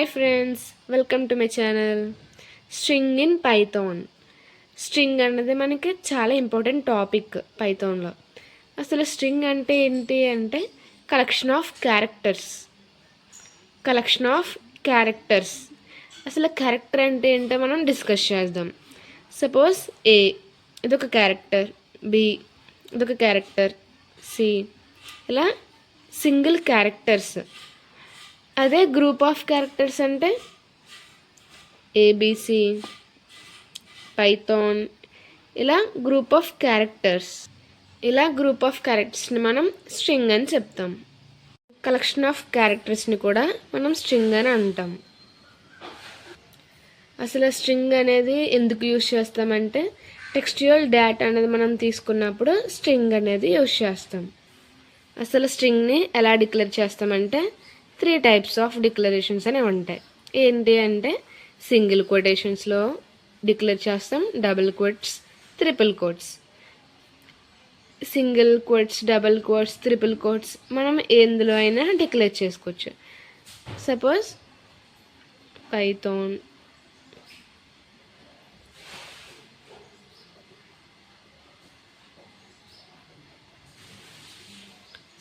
Hi friends, welcome to my channel. String in Python. String అన్నది మనకి చాలా important topic పైథాన్లో. అసలు స్ట్రింగ్ అంటే ఏంటి అంటే కలెక్షన్ ఆఫ్ క్యారెక్టర్స్. అసలు క్యారెక్టర్ అంటే ఏంటో మనం డిస్కస్ చేద్దాం. సపోజ్ ఏ ఇదొక క్యారెక్టర్, బి ఇదొక క్యారెక్టర్, సి ఇలా సింగిల్ క్యారెక్టర్స్. అదే గ్రూప్ ఆఫ్ క్యారెక్టర్స్ అంటే ఏబిసి, పైథాన్ ఇలా గ్రూప్ ఆఫ్ క్యారెక్టర్స్ని మనం స్ట్రింగ్ అని చెప్తాం. కలెక్షన్ ఆఫ్ క్యారెక్టర్స్ని కూడా మనం స్ట్రింగ్ అని అంటాం. అసలు స్ట్రింగ్ అనేది ఎందుకు యూజ్ చేస్తామంటే టెక్స్చువల్ డేటా అనేది మనం తీసుకున్నప్పుడు స్ట్రింగ్ అనేది యూజ్ చేస్తాం. అసలు స్ట్రింగ్ని ఎలా డిక్లేర్ చేస్తామంటే 3 టైప్స్ ఆఫ్ డిక్లరేషన్స్ అనేవి ఉంటాయి. ఏంటి అంటే సింగిల్ కొటేషన్స్లో డిక్లేర్ చేస్తాం, double quotes, triple quotes. Single quotes, double quotes, triple quotes మనం ఎందులో అయినా డిక్లేర్ చేసుకోవచ్చు. Suppose Python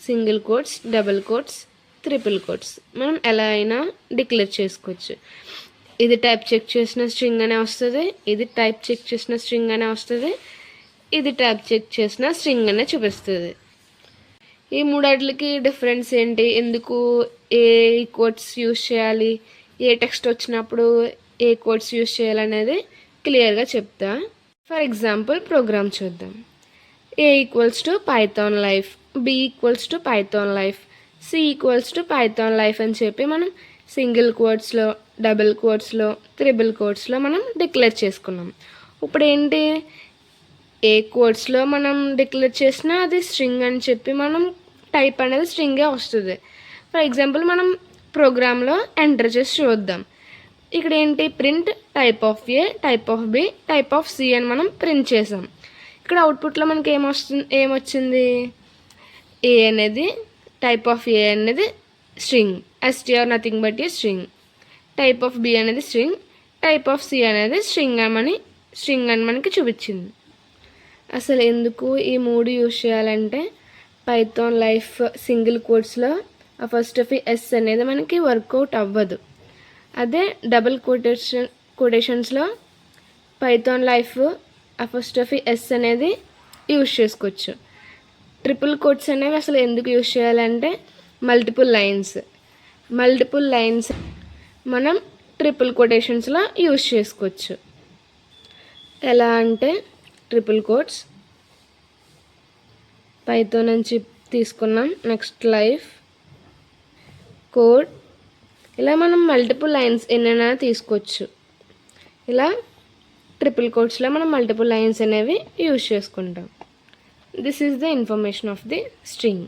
single quotes, double quotes, triple quotes మనం ఎలా అయినా డిక్లేర్ చేసుకోవచ్చు. ఇది టైప్ చెక్ చేసిన స్ట్రింగ్ అనే వస్తుంది, ఇది టైప్ చెక్ చేసిన స్ట్రింగ్ అనే వస్తుంది, ఇది టైప్ చెక్ చేసిన స్ట్రింగ్ అనే చూపిస్తుంది. ఈ మూడాటికి డిఫరెన్స్ ఏంటి, ఎందుకు ఏ కోట్స్ యూజ్ చేయాలి, ఏ టెక్స్ట్ వచ్చినప్పుడు ఏ కోట్స్ యూజ్ చేయాలనేది క్లియర్గా చెప్తా. ఫర్ ఎగ్జాంపుల్ ప్రోగ్రామ్ చూద్దాం. A equals to Python life, B equals to Python life, C equals to Python life అని చెప్పి మనం సింగిల్ కోట్స్లో, డబుల్ కోట్స్లో, త్రిబుల్ కోట్స్లో మనం డిక్లేర్ చేసుకున్నాం. ఇప్పుడు ఏంటి, ఏ కోట్స్లో మనం డిక్లేర్ చేసినా అది స్ట్రింగ్ అని చెప్పి మనం టైప్ అనేది స్ట్రింగే వస్తుంది. ఫర్ ఎగ్జాంపుల్ మనం ప్రోగ్రాంలో ఎంటర్ చేసి చూద్దాం. ఇక్కడ ఏంటి, print type of a, type of b, type of c అని మనం ప్రింట్ చేసాం. ఇక్కడ అవుట్పుట్లో మనకి ఏమొచ్చింది, ఏ అనేది టైప్ ఆఫ్ ఏ అనేది string, STR nothing but A string. Type of B అనేది స్ట్రింగ్, టైప్ ఆఫ్ సి అనేది స్ట్రింగ్ అని మనకి చూపించింది. అసలు ఎందుకు ఈ 3 యూజ్ చేయాలంటే పైథాన్ లైఫ్ సింగిల్ కోట్స్లో ఫస్ట్ ఆఫ్ ఎస్ అనేది మనకి వర్కౌట్ అవ్వదు. అదే డబుల్ కొటేషన్స్లో Python life first of S అనేది యూజ్ చేసుకోవచ్చు. ట్రిపుల్ కోట్స్ అనేవి అసలు ఎందుకు యూజ్ చేయాలంటే మల్టిపుల్ లైన్స్ మనం ట్రిపుల్ కొటేషన్స్లో యూజ్ చేసుకోవచ్చు. ఎలా అంటే ట్రిపుల్ కోట్స్ పైథాన్ నుంచి తీసుకున్నాం, నెక్స్ట్ లైఫ్ కోడ్, ఇలా మనం మల్టిపుల్ లైన్స్ ఎన్నైనా తీసుకోవచ్చు. ఇలా ట్రిపుల్ కోట్స్లో మనం మల్టిపుల్ లైన్స్ అనేవి యూజ్ చేసుకుంటాం. This is the information of the string.